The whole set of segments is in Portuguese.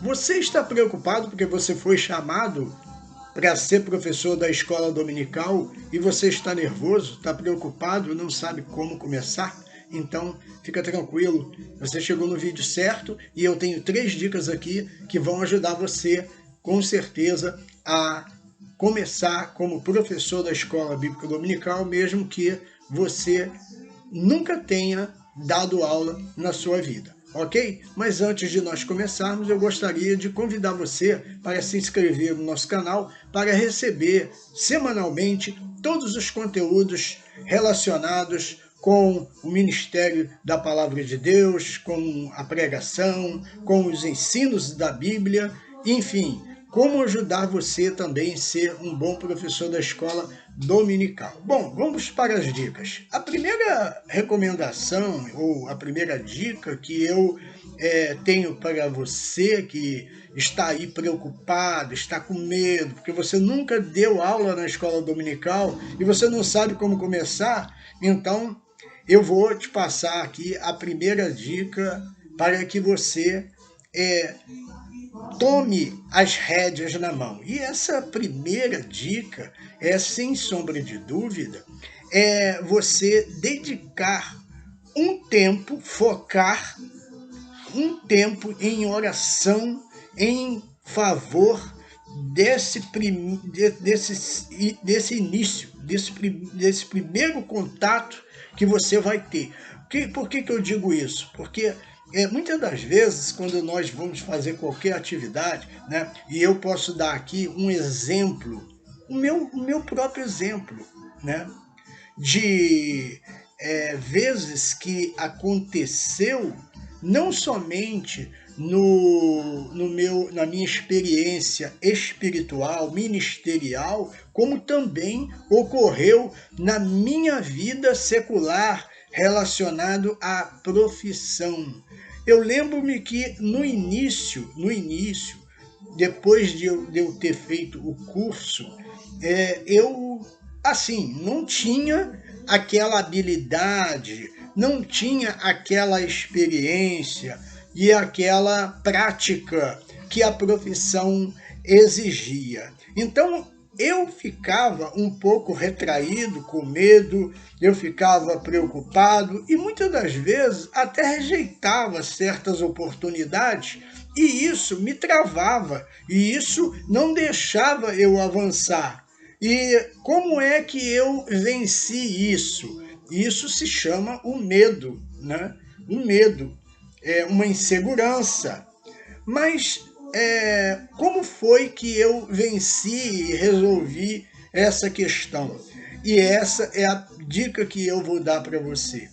Você está preocupado porque você foi chamado para ser professor da escola dominical e você está nervoso, está preocupado, não sabe como começar? Então, fica tranquilo, você chegou no vídeo certo e eu tenho 3 dicas aqui que vão ajudar você, com certeza, a começar como professor da escola bíblica dominical, mesmo que você nunca tenha dado aula na sua vida, ok? Mas antes de nós começarmos, eu gostaria de convidar você para se inscrever no nosso canal para receber semanalmente todos os conteúdos relacionados com o ministério da Palavra de Deus, com a pregação, com os ensinos da Bíblia, enfim, como ajudar você também a ser um bom professor da escola dominical. Bom, vamos para as dicas. A primeira recomendação, ou a primeira dica que eu tenho para você que está aí preocupado, está com medo, porque você nunca deu aula na escola dominical e você não sabe como começar, então eu vou te passar aqui a primeira dica para que você tome as rédeas na mão. E essa primeira dica sem sombra de dúvida, é você dedicar um tempo, focar um tempo em oração em favor desse início, desse primeiro contato que você vai ter. Por que eu digo isso? Porque muitas das vezes, quando nós vamos fazer qualquer atividade, né, e eu posso dar aqui um exemplo, o meu próprio exemplo, né, de vezes que aconteceu, não somente na minha experiência espiritual, ministerial, como também ocorreu na minha vida secular relacionado à profissão. Eu lembro-me que no início, depois de eu ter feito o curso, eu, assim, não tinha aquela habilidade, não tinha aquela experiência e aquela prática que a profissão exigia. Então, eu ficava um pouco retraído, com medo, eu ficava preocupado e muitas das vezes até rejeitava certas oportunidades e isso me travava e isso não deixava eu avançar. E como é que eu venci isso? Isso se chama o medo, né? O medo, uma insegurança. Mas como foi que eu venci e resolvi essa questão? E essa é a dica que eu vou dar para você.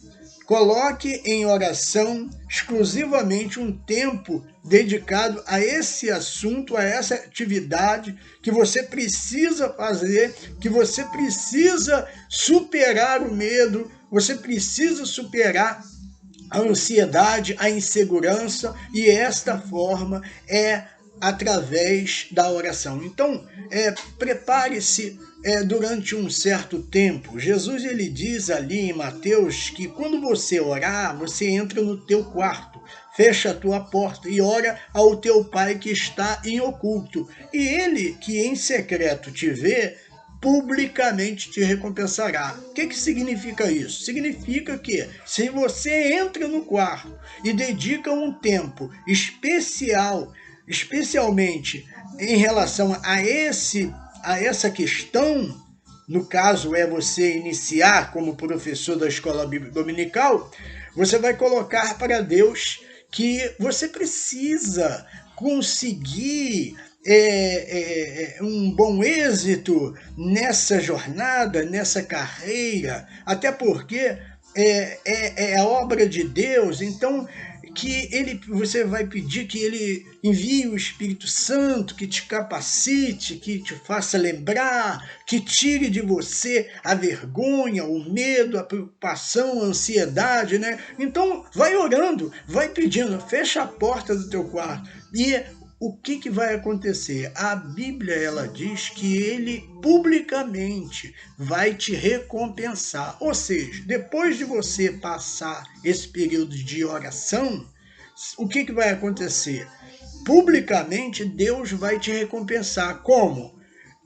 Coloque em oração exclusivamente um tempo dedicado a esse assunto, a essa atividade que você precisa fazer, que você precisa superar o medo, você precisa superar a ansiedade, a insegurança, e esta forma é através da oração. Então, prepare-se durante um certo tempo. Jesus ele diz ali em Mateus que quando você orar, você entra no teu quarto, fecha a tua porta e ora ao teu Pai que está em oculto. E ele que em secreto te vê, publicamente te recompensará. O que significa isso? Significa que se você entra no quarto e dedica um tempo especialmente em relação a essa questão, no caso é você iniciar como professor da escola bíblica dominical, você vai colocar para Deus que você precisa conseguir um bom êxito nessa jornada, nessa carreira, até porque é a obra de Deus, então você vai pedir que ele envie o Espírito Santo, que te capacite, que te faça lembrar, que tire de você a vergonha, o medo, a preocupação, a ansiedade, né? Então, vai orando, vai pedindo, fecha a porta do teu quarto e o que vai acontecer? A Bíblia ela diz que ele publicamente vai te recompensar. Ou seja, depois de você passar esse período de oração, o que vai acontecer? publicamente, Deus vai te recompensar. Como?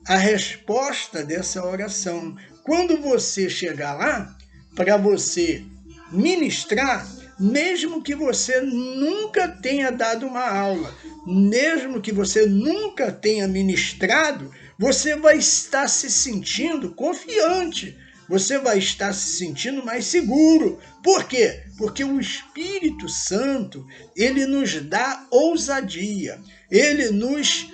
A resposta dessa oração. Quando você chegar lá, para você ministrar, mesmo que você nunca tenha dado uma aula, mesmo que você nunca tenha ministrado, você vai estar se sentindo confiante, você vai estar se sentindo mais seguro. Por quê? Porque o Espírito Santo, ele nos dá ousadia, ele nos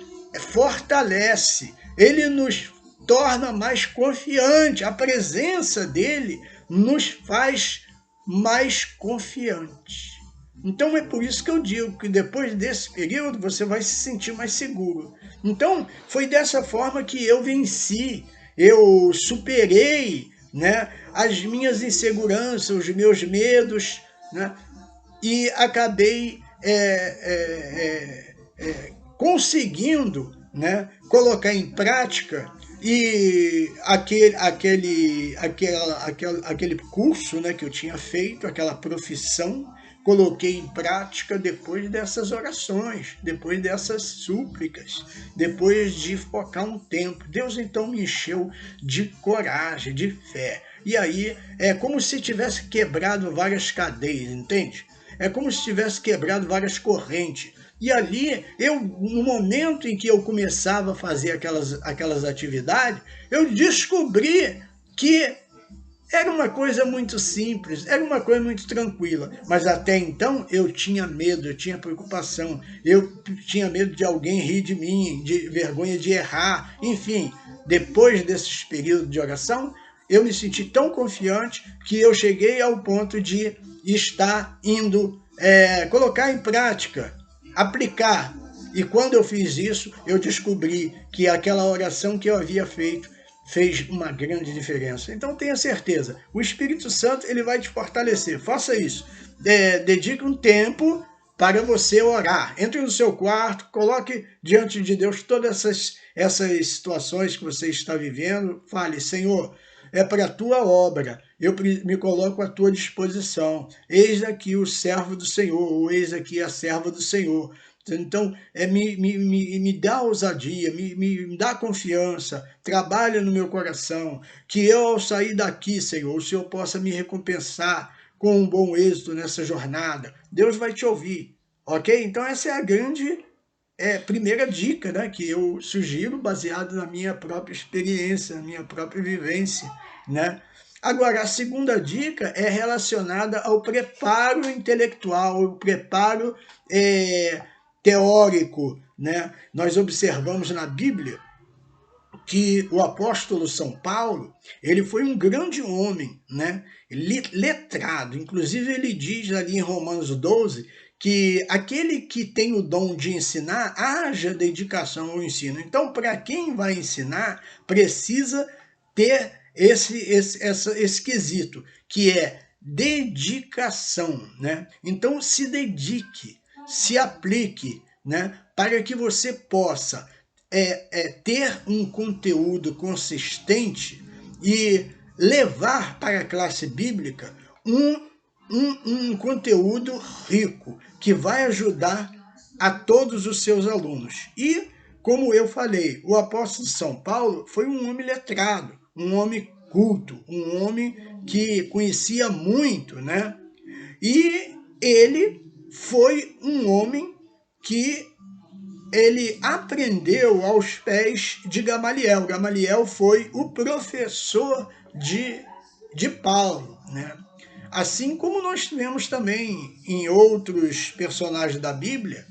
fortalece, ele nos torna mais confiante. A presença dele nos faz mais confiante. Então é por isso que eu digo que depois desse período você vai se sentir mais seguro. Então foi dessa forma que eu venci, eu superei, né, as minhas inseguranças, os meus medos, né, e acabei conseguindo, né, colocar em prática e aquele curso, né, que eu tinha feito, aquela profissão, coloquei em prática depois dessas orações, depois dessas súplicas, depois de focar um tempo. Deus então me encheu de coragem, de fé. E aí é como se tivesse quebrado várias cadeias, entende? É como se tivesse quebrado várias correntes. E ali, no momento em que eu começava a fazer aquelas atividades, eu descobri que era uma coisa muito simples, era uma coisa muito tranquila. Mas até então eu tinha medo, eu tinha preocupação, eu tinha medo de alguém rir de mim, de vergonha de errar. Enfim, depois desses períodos de oração, eu me senti tão confiante que eu cheguei ao ponto de estar indo colocar em prática, aplicar. E quando eu fiz isso, eu descobri que aquela oração que eu havia feito fez uma grande diferença. Então tenha certeza, o Espírito Santo ele vai te fortalecer. Faça isso. Dedique um tempo para você orar. Entre no seu quarto, coloque diante de Deus todas essas situações que você está vivendo. Fale: Senhor, é para a tua obra, eu me coloco à tua disposição. Eis aqui o servo do Senhor, ou eis aqui a serva do Senhor. Então, me dá ousadia, me dá confiança, trabalha no meu coração, que eu, ao sair daqui, Senhor, o Senhor possa me recompensar com um bom êxito nessa jornada. Deus vai te ouvir, ok? Então, essa é a grande primeira dica, né, que eu sugiro, baseado na minha própria experiência, na minha própria vivência, né? Agora, a segunda dica é relacionada ao preparo intelectual, o preparo teórico, né? Nós observamos na Bíblia que o apóstolo São Paulo, ele foi um grande homem, né? Letrado. Inclusive ele diz ali em Romanos 12 que aquele que tem o dom de ensinar, haja dedicação ao ensino. Então, para quem vai ensinar, precisa ter esse quesito, que é dedicação, né? Então, se dedique, se aplique, né? Para que você possa ter um conteúdo consistente e levar para a classe bíblica um conteúdo rico, que vai ajudar a todos os seus alunos. E, como eu falei, o apóstolo São Paulo foi um homem letrado, um homem culto, um homem que conhecia muito, né? E ele foi um homem que ele aprendeu aos pés de Gamaliel. Gamaliel foi o professor de Paulo, né? Assim como nós tivemos também em outros personagens da Bíblia,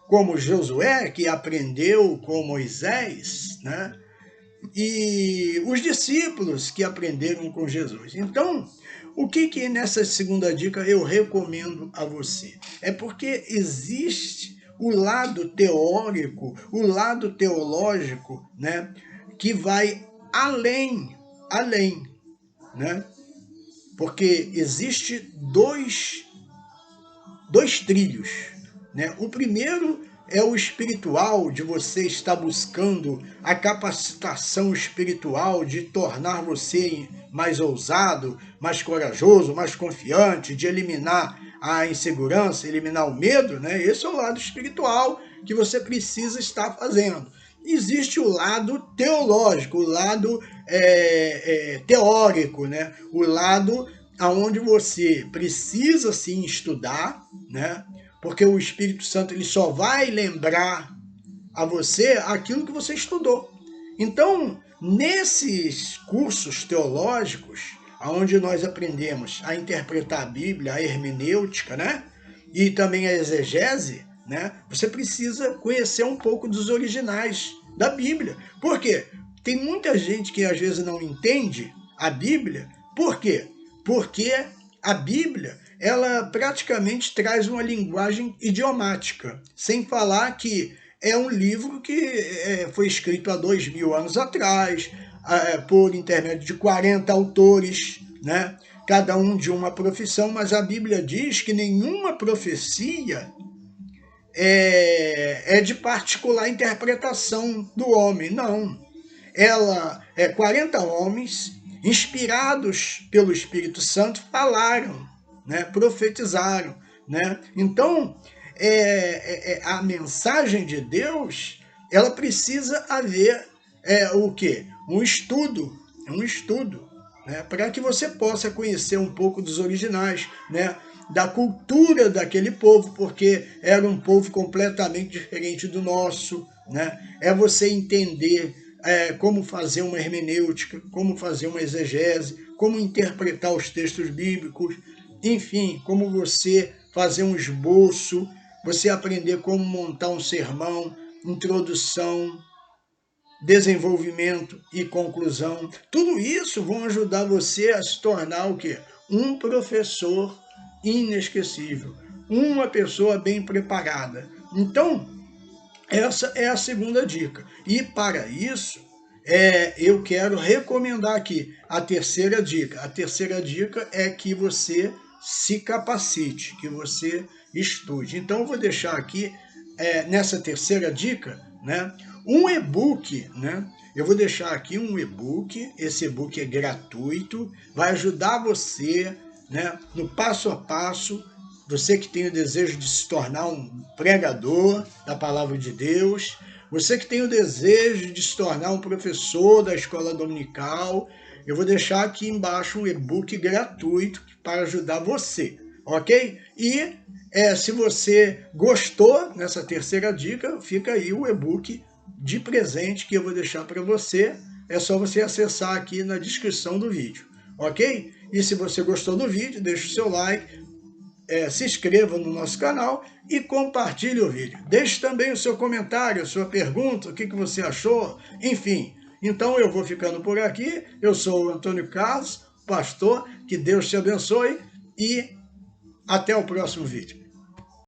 como Josué, que aprendeu com Moisés, né? E os discípulos que aprenderam com Jesus. Então, o que nessa segunda dica eu recomendo a você? É porque existe o lado teórico, o lado teológico, né? Que vai além, né? Porque existe dois trilhos, né? O primeiro é o espiritual, de você estar buscando a capacitação espiritual de tornar você mais ousado, mais corajoso, mais confiante, de eliminar a insegurança, eliminar o medo, né? Esse é o lado espiritual que você precisa estar fazendo. Existe o lado teológico, o lado teórico, né? O lado aonde você precisa sim estudar, né? Porque o Espírito Santo ele só vai lembrar a você aquilo que você estudou. Então, nesses cursos teológicos, onde nós aprendemos a interpretar a Bíblia, a hermenêutica, né? E também a exegese, né? Você precisa conhecer um pouco dos originais da Bíblia. Por quê? Tem muita gente que às vezes não entende a Bíblia. Por quê? Porque a Bíblia, ela praticamente traz uma linguagem idiomática, sem falar que é um livro que foi escrito há 2000 anos atrás, por intermédio de 40 autores, né? Cada um de uma profissão, mas a Bíblia diz que nenhuma profecia é de particular interpretação do homem, não. Ela 40 homens, inspirados pelo Espírito Santo, falaram, né? Profetizaram, né? Então, a mensagem de Deus, ela precisa haver o quê? Um estudo, né? Para que você possa conhecer um pouco dos originais, né? Da cultura daquele povo, porque era um povo completamente diferente do nosso, né? É você entender como fazer uma hermenêutica, como fazer uma exegese, como interpretar os textos bíblicos, enfim, como você fazer um esboço, você aprender como montar um sermão, introdução, desenvolvimento e conclusão. Tudo isso vão ajudar você a se tornar o quê? Um professor inesquecível, uma pessoa bem preparada. Então, essa é a segunda dica. E para isso, eu quero recomendar aqui a terceira dica. A terceira dica é que você se capacite, que você estude. Então, eu vou deixar aqui, nessa terceira dica, né, um e-book, né? Eu vou deixar aqui um e-book, esse e-book é gratuito, vai ajudar você, né, no passo a passo. Você que tem o desejo de se tornar um pregador da palavra de Deus, você que tem o desejo de se tornar um professor da escola dominical, eu vou deixar aqui embaixo um e-book gratuito para ajudar você, ok? E se você gostou nessa terceira dica, fica aí o e-book de presente que eu vou deixar para você. É só você acessar aqui na descrição do vídeo, ok? E se você gostou do vídeo, deixa o seu like, se inscreva no nosso canal e compartilhe o vídeo. Deixe também o seu comentário, a sua pergunta, o que você achou, enfim. Então eu vou ficando por aqui. Eu sou o Antônio Carlos, pastor. Que Deus te abençoe e até o próximo vídeo.